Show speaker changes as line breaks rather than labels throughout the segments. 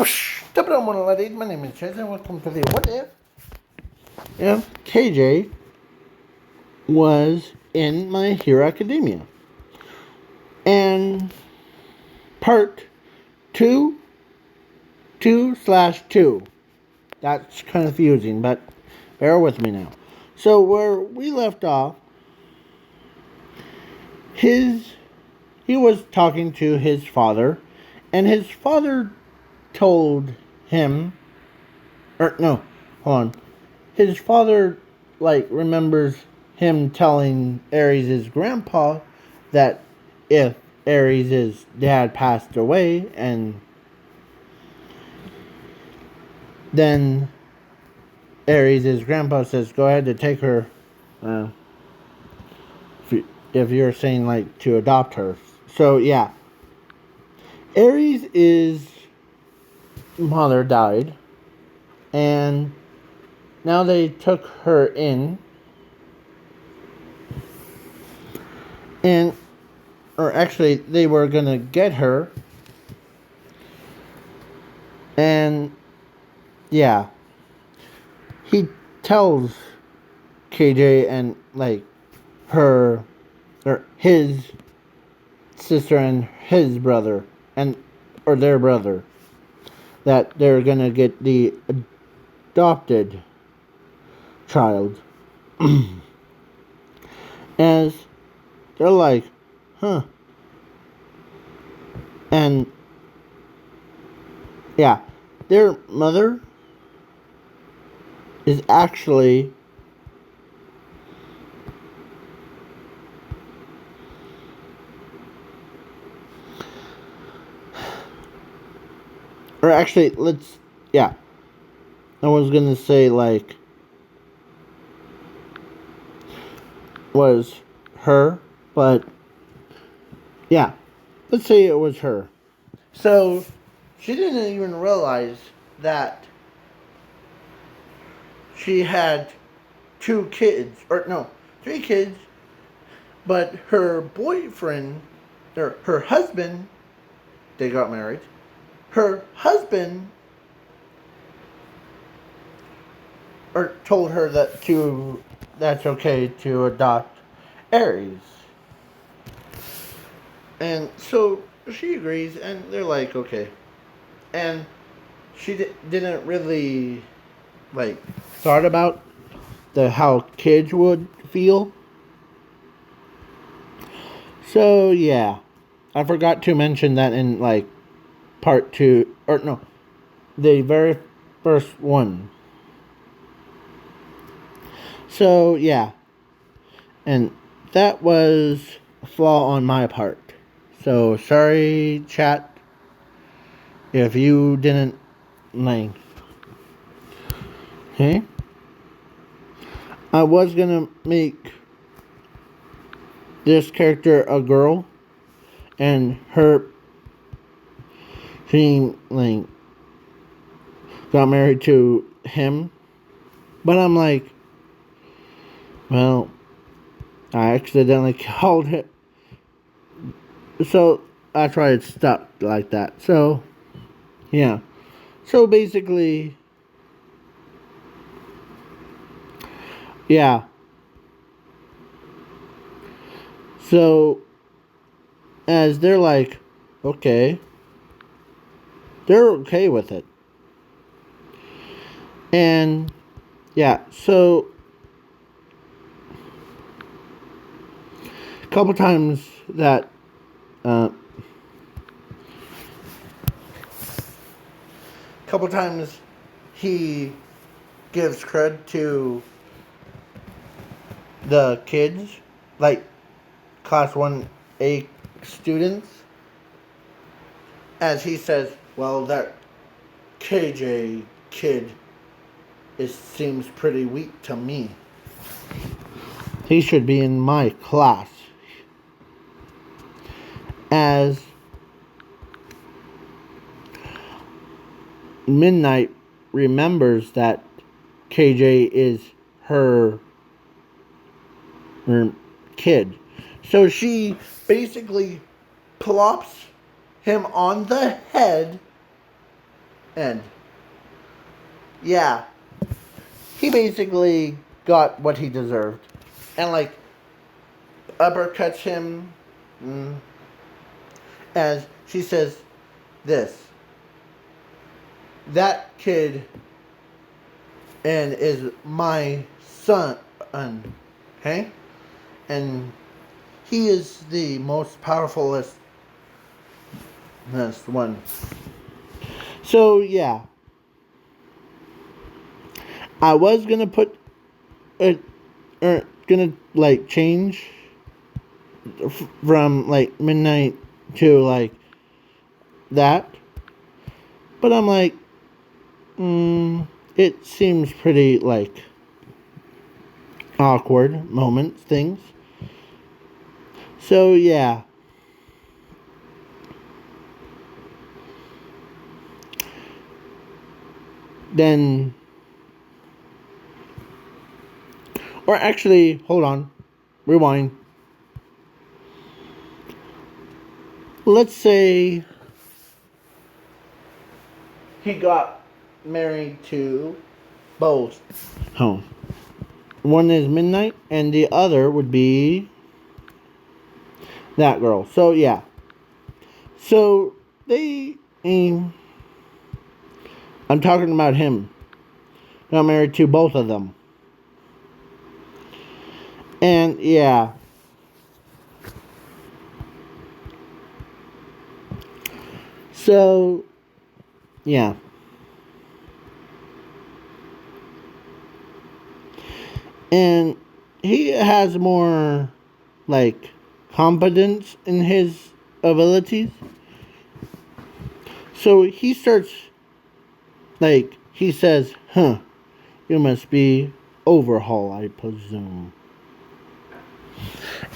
My name is Chase, and welcome to the What If KJ was in My Hero Academia. And part 2/2. That's confusing, but bear with me now. So where we left off, he was talking to his father, and his father told him, or no, hold on. His father, remembers him telling Ares' grandpa that if Ares' dad passed away, and then Ares' grandpa says, go ahead to take her, uh, if you're saying, to adopt her. So, yeah. Ares' mother died, and now they took her in, or actually, they were gonna get her, and yeah, he tells KJ and her, or his sister and his brother, or their brother, that they're gonna get the adopted child. As they're like, huh. And yeah, their mother is actually or actually I was gonna say was her, but yeah, let's say it was her. So she didn't even realize that she had 2 kids, or no, 3 kids, but her boyfriend, or her husband, they got married. Her husband, or told her that's okay to adopt Ares. And so she agrees, and they're like, okay. And she didn't really thought about how kids would feel. So yeah, I forgot to mention that in part 2, or no, the very first one. So yeah, and that was a flaw on my part. So sorry, chat, if you didn't like. Okay, I was gonna make this character a girl, and her being got married to him, but I'm like, well, I accidentally called it, so that's why it's stuck like that. So yeah, so basically, yeah. So as they're like, okay, they're okay with it, and yeah, so a couple times that he gives credit to the kids, like class 1A students, as he says, well, that KJ kid seems pretty weak to me. He should be in my class. As Midnight remembers that KJ is her kid. So she basically plops him on the head And yeah, he basically got what he deserved. And like uppercuts him, as she says this. That kid and is my son, okay? And he is the most powerfulest one. So yeah, I was gonna put it, or gonna like change from like midnight to like that, but I'm like, it seems pretty like awkward moments, things. So yeah. Then, or actually, hold on, rewind. Let's say he got married to both. Oh. One is Midnight, and the other would be that girl. So, yeah. So, I'm talking about him. Got married to both of them. And, yeah. So, yeah. And he has more, like, competence in his abilities. So he starts, like, he says, you must be Overhaul, I presume.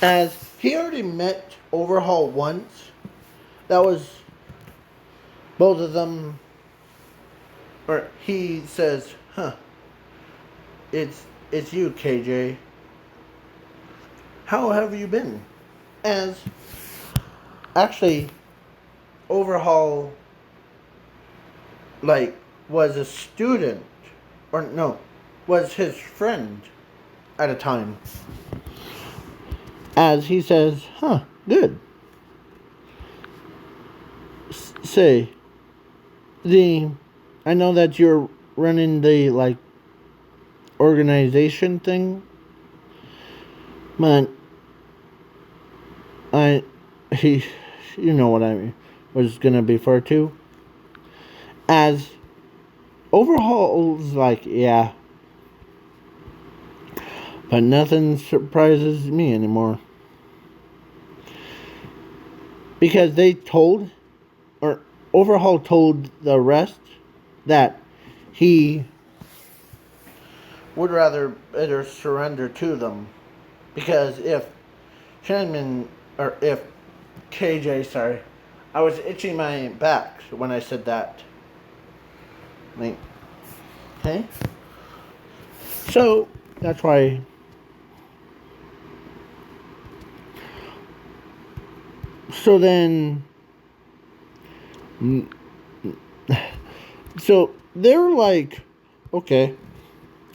As he already met Overhaul once. That was both of them, or he says, it's you, KJ. How have you been? As actually, Overhaul, like, was a student, or no, was his friend at a time. As he says, good. Say, I know that you're running the, like, organization thing, but you know what I was gonna be referred to. As Overhaul's like, yeah, but nothing surprises me anymore. Because Overhaul told the rest that he would rather better surrender to them. Because if if KJ, sorry, I was itching my back when I said that. Like, okay? So, that's why. So then. So, they're like, okay.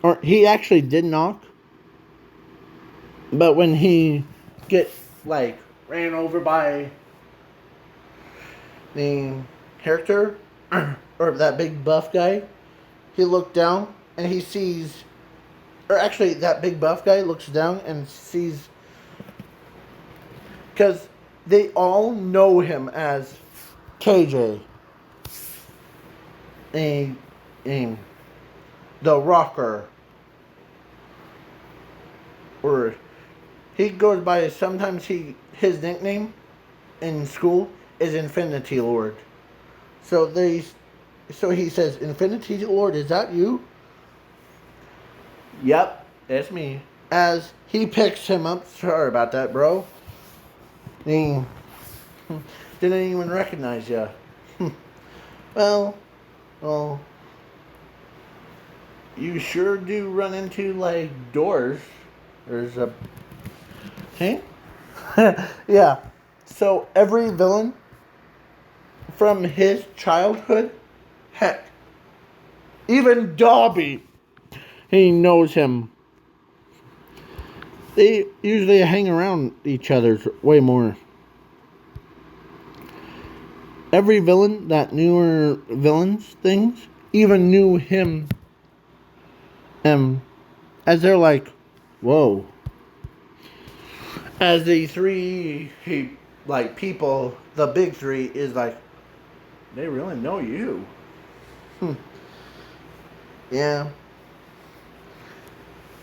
Or he actually did knock. But when he like, ran over by the character, or that big buff guy, he looked down and he sees, or actually that big buff guy looks down and sees, because they all know him as KJ, the rocker, or he goes by, sometimes his nickname in school is Infinity Lord. So he says, Infinity Lord, is that you? Yep, that's me. As he picks him up, sorry about that, bro. He didn't even recognize you. well, you sure do run into, like, doors. There's a... Hey? Yeah. So every villain from his childhood, heck, Even Dobby, he knows him. They usually hang around each other way more. Every villain that newer villains things even knew him. As they're like, whoa. As the three like people, the big three is like, they really know you. Yeah.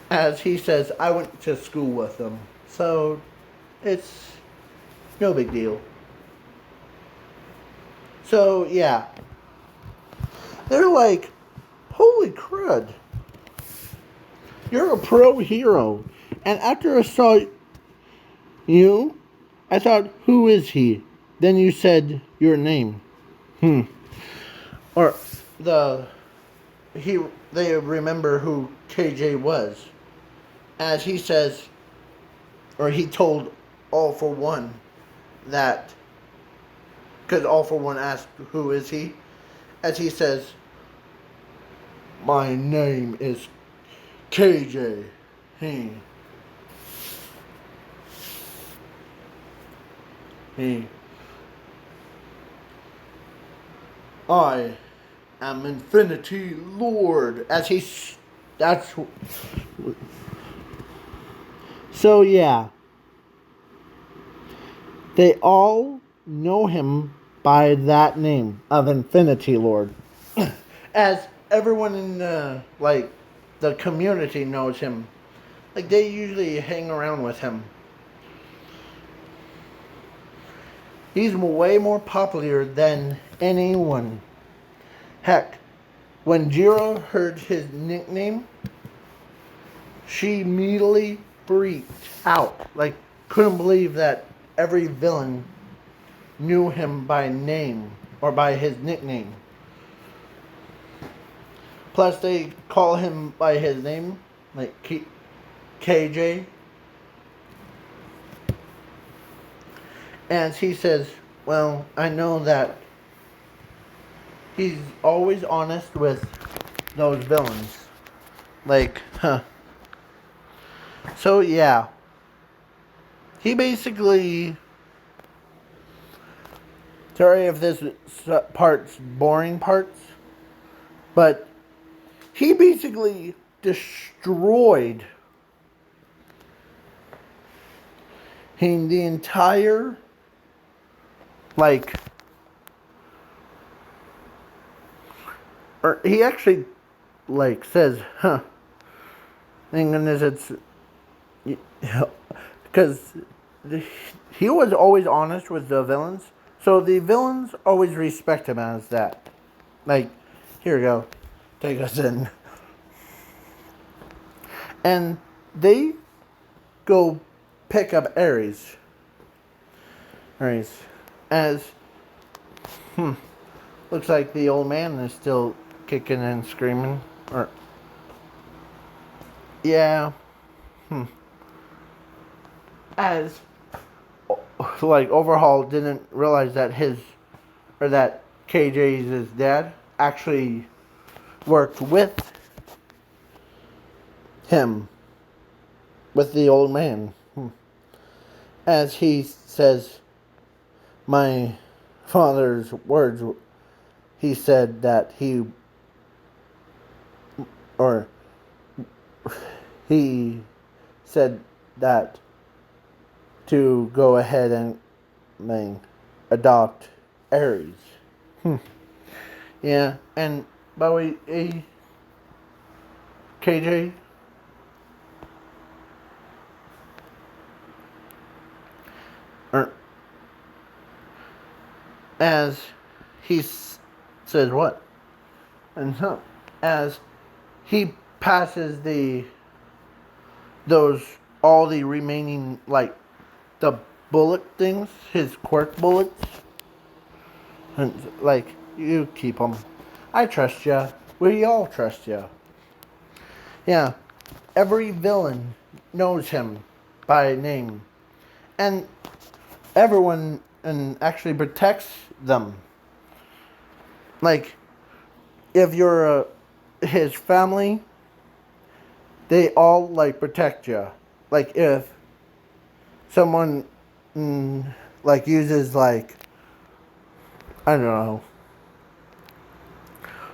As he says, I went to school with them, so it's no big deal. So yeah, they're like, holy crud, you're a pro hero. And after I saw you, I thought, who is he? Then you said your name. Or they remember who KJ was. As he says, or he told All For One that, because All For One asked, who is he? As he says, my name is KJ. He. I am Infinity Lord. As he's. That's. So, yeah. They all know him by that name of Infinity Lord. As everyone in the community knows him. Like, they usually hang around with him. He's way more popular than anyone. Heck, when Jira heard his nickname, she immediately freaked out. Like, couldn't believe that every villain knew him by name or by his nickname. Plus, they call him by his name, like KJ. And he says, well, I know that he's always honest with those villains. Like, So, yeah. He basically... Sorry if this part's boring parts. But he basically destroyed the entire... Or he actually, says, thank goodness it's... Because he was always honest with the villains. So the villains always respect him as that. Like, here we go. Take us in. And they go pick up Ares. As... Looks like the old man is still kicking and screaming. Or... Yeah. As... Overhaul didn't realize that that KJ's dad actually worked with him, with the old man. As he says, my father's words, he said that he said that to go ahead and adopt Ares. Yeah, and by the way, KJ, as he says what? And so, as he passes all the remaining, the bullet things, his quirk bullets, and you keep them. I trust ya. We all trust ya. Yeah, every villain knows him by name, and everyone actually protects them. If you're his family, they all like protect you. Like if someone like uses like, I don't know,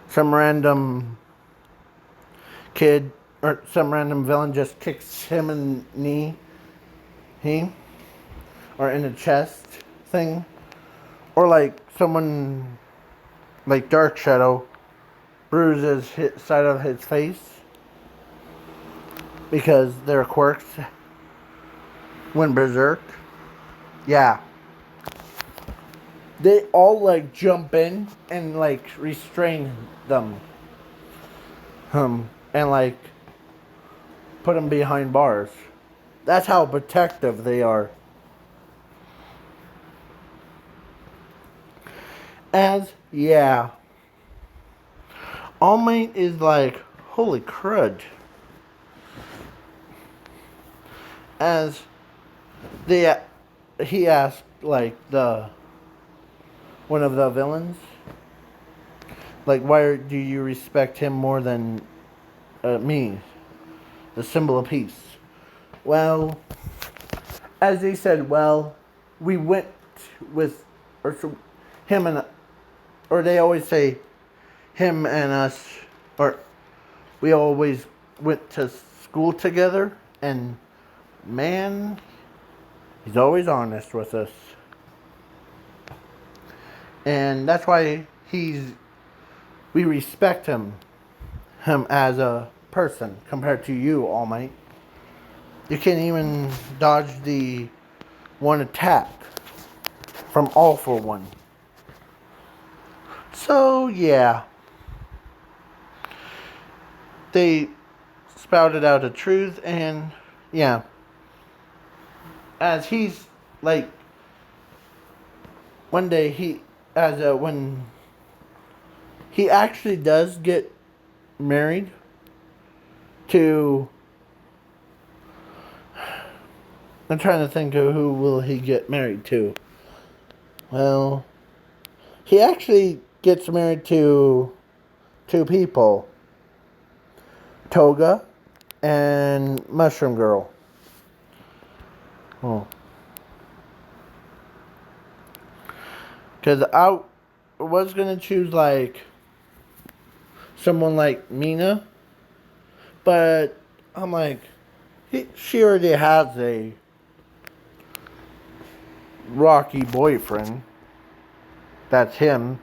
some random kid or some random villain just kicks him in the knee, or in the chest thing, or like someone like Dark Shadow bruises his side of his face because their quirks went berserk. Yeah. They all like jump in and like restrain them. And like put them behind bars. That's how protective they are. Yeah. All Might is like, holy crud. As they, he asked like one of the villains, like, why do you respect him more than me, the symbol of peace? Well, as they said, well, we went with, or so, him and, or they always say, him and us, or we always went to school together, and man, he's always honest with us. And that's why we respect him as a person compared to you, All Might. You can't even dodge the one attack from All for One. So, yeah. They spouted out a truth, and yeah. As he's like, one day when he actually does get married to, I'm trying to think of who will he get married to. Well, he actually gets married to two people, Toga and Mushroom Girl. Oh. Because I was going to choose like someone like Mina, but I'm like, she already has a rocky boyfriend. That's him.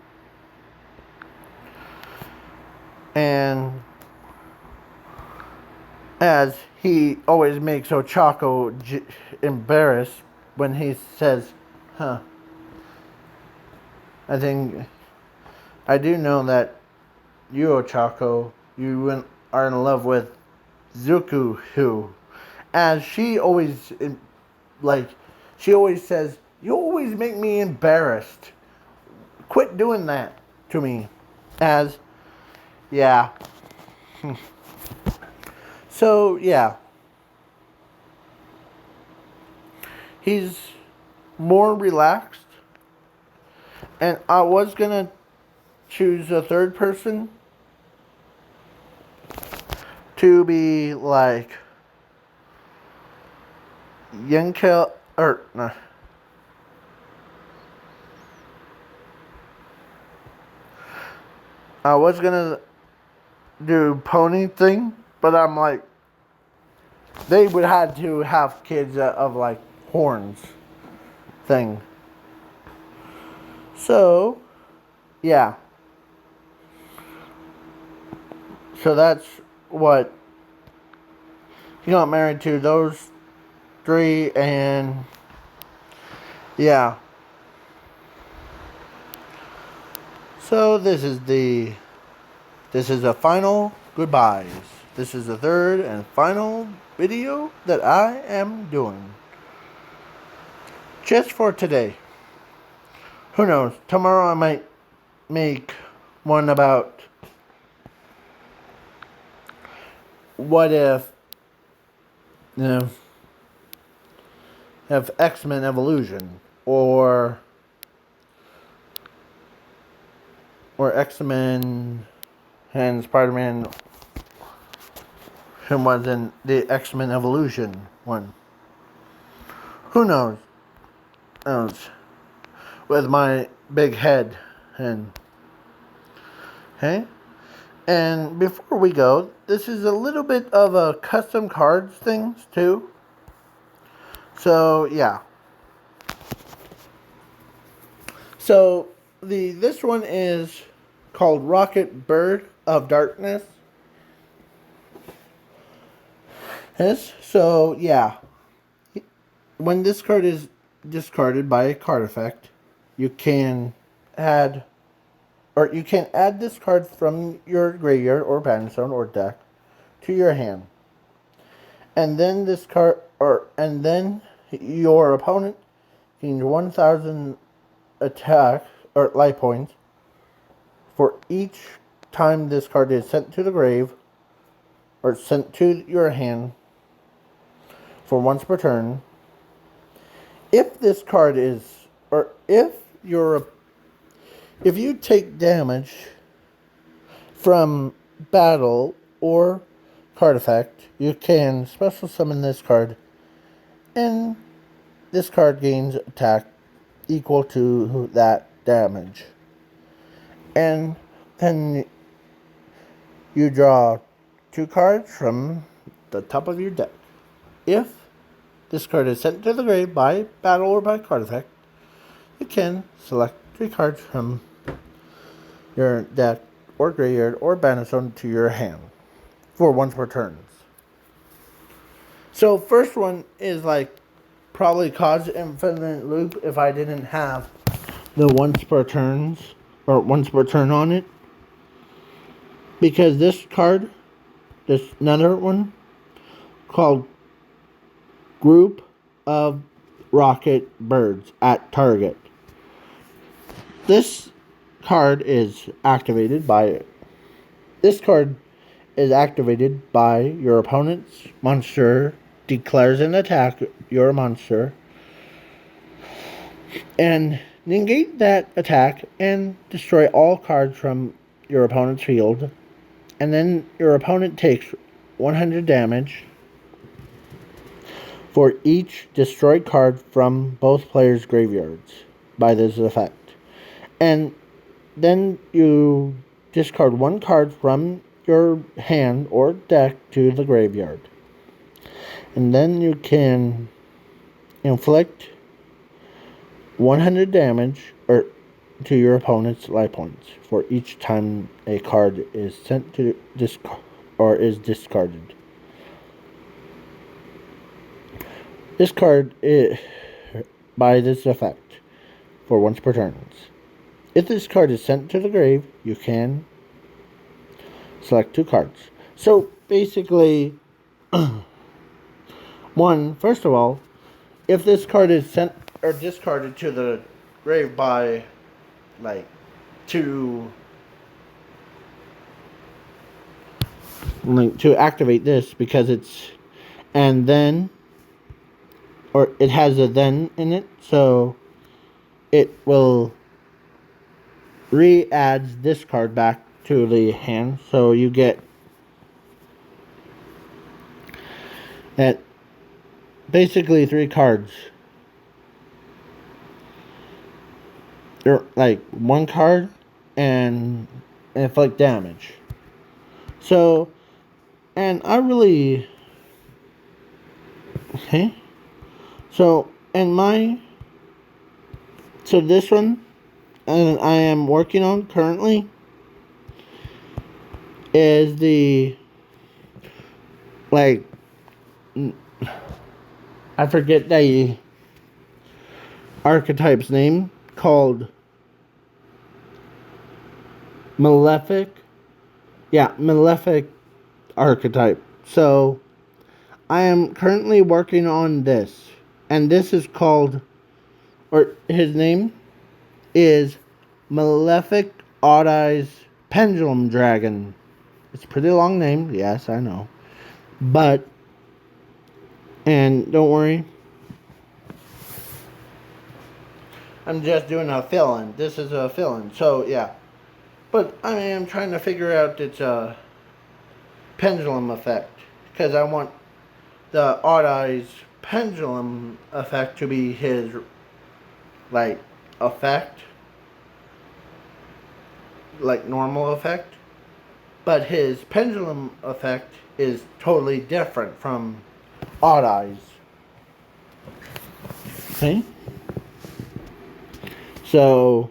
And as he always makes Ochako embarrassed when he says, huh, I do know that you, Ochako, you are in love with Zuku, who, as she always, she always says, you always make me embarrassed. Quit doing that to me. Yeah. So, yeah. He's more relaxed. And I was going to choose a third person to be like Yenkel, or no. I was going to do Pony thing, but I'm like, they would have to have kids of like horns thing. So, yeah. So that's what he got married to, those three, and yeah. So this is the final goodbyes. This is the third and final video that I am doing. Just for today. Who knows? Tomorrow I might make one about what if, X-Men Evolution or X-Men and Spider-Man who was in the X-Men Evolution one. Who knows? With my big head and hey. And before we go, this is a little bit of a custom cards things too. So yeah. So this one is called Rocket Bird of Darkness. Yes. So yeah. When this card is discarded by a card effect, you can add this card from your graveyard or battlefield or deck to your hand. And then your opponent gains 1,000 attack or life points for each time this card is sent to the grave or sent to your hand for once per turn. If this card is, or if you take damage from battle or card effect, you can special summon this card, and this card gains attack equal to that damage. And then you draw 2 cards from the top of your deck. If this card is sent to the grave by battle or by card effect, you can select 3 cards from your deck or graveyard or battlefield to your hand for once per turns. So first one is like probably cause infinite loop if I didn't have the once per turns or once per turn on it. Because this card, this another one called Group of Rocket Birds at target. This card is activated by your opponent's monster declares an attack your monster and negate that attack and destroy all cards from your opponent's field, and then your opponent takes 100 damage for each destroyed card from both players' graveyards by this effect. And then you discard 1 card from your hand or deck to the graveyard. And then you can inflict 100 damage to your opponent's life points for each time a card is sent to is discarded. This card is by this effect for once per turn. If this card is sent to the grave, you can select 2 cards. So basically, first of all, if this card is sent or discarded to the grave by to activate this, because it's and then, or it has a then in it, so it will re-adds this card back to the hand, so you get that basically 3 cards. Or like 1 card and inflict damage. So, and I really okay. So this one, and I am working on currently, is the I forget the archetype's name, called Malefic. Yeah, Malefic archetype. So I am currently working on this, and this is called, or his name is Malefic Odd Eyes Pendulum Dragon. It's a pretty long name, yes, I know. But, and don't worry, I'm just doing a fill-in. This is a fill-in, so yeah. But I am trying to figure out its pendulum effect. Because I want the Odd Eyes pendulum effect to be his, like, effect. Like, normal effect. But his pendulum effect is totally different from Odd Eyes. Okay? So,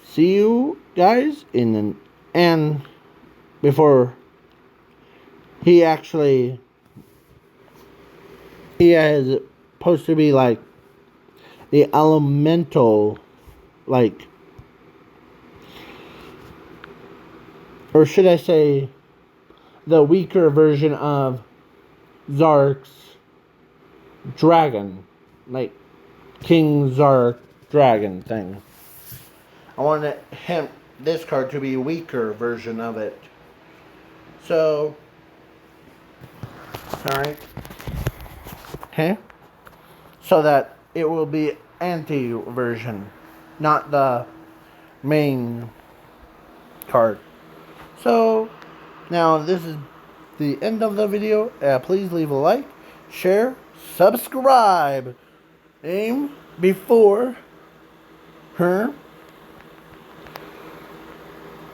see you guys in the, and before he is supposed to be like the elemental, like, or should I say the weaker version of Zark's dragon, like King Zark dragon thing. I wanted this card to be a weaker version of it. So, alright. Okay? So that it will be anti-version, not the main card. So, now this is the end of the video. Please leave a like, share, subscribe. Aim before her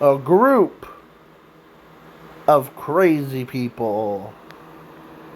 a group of crazy people.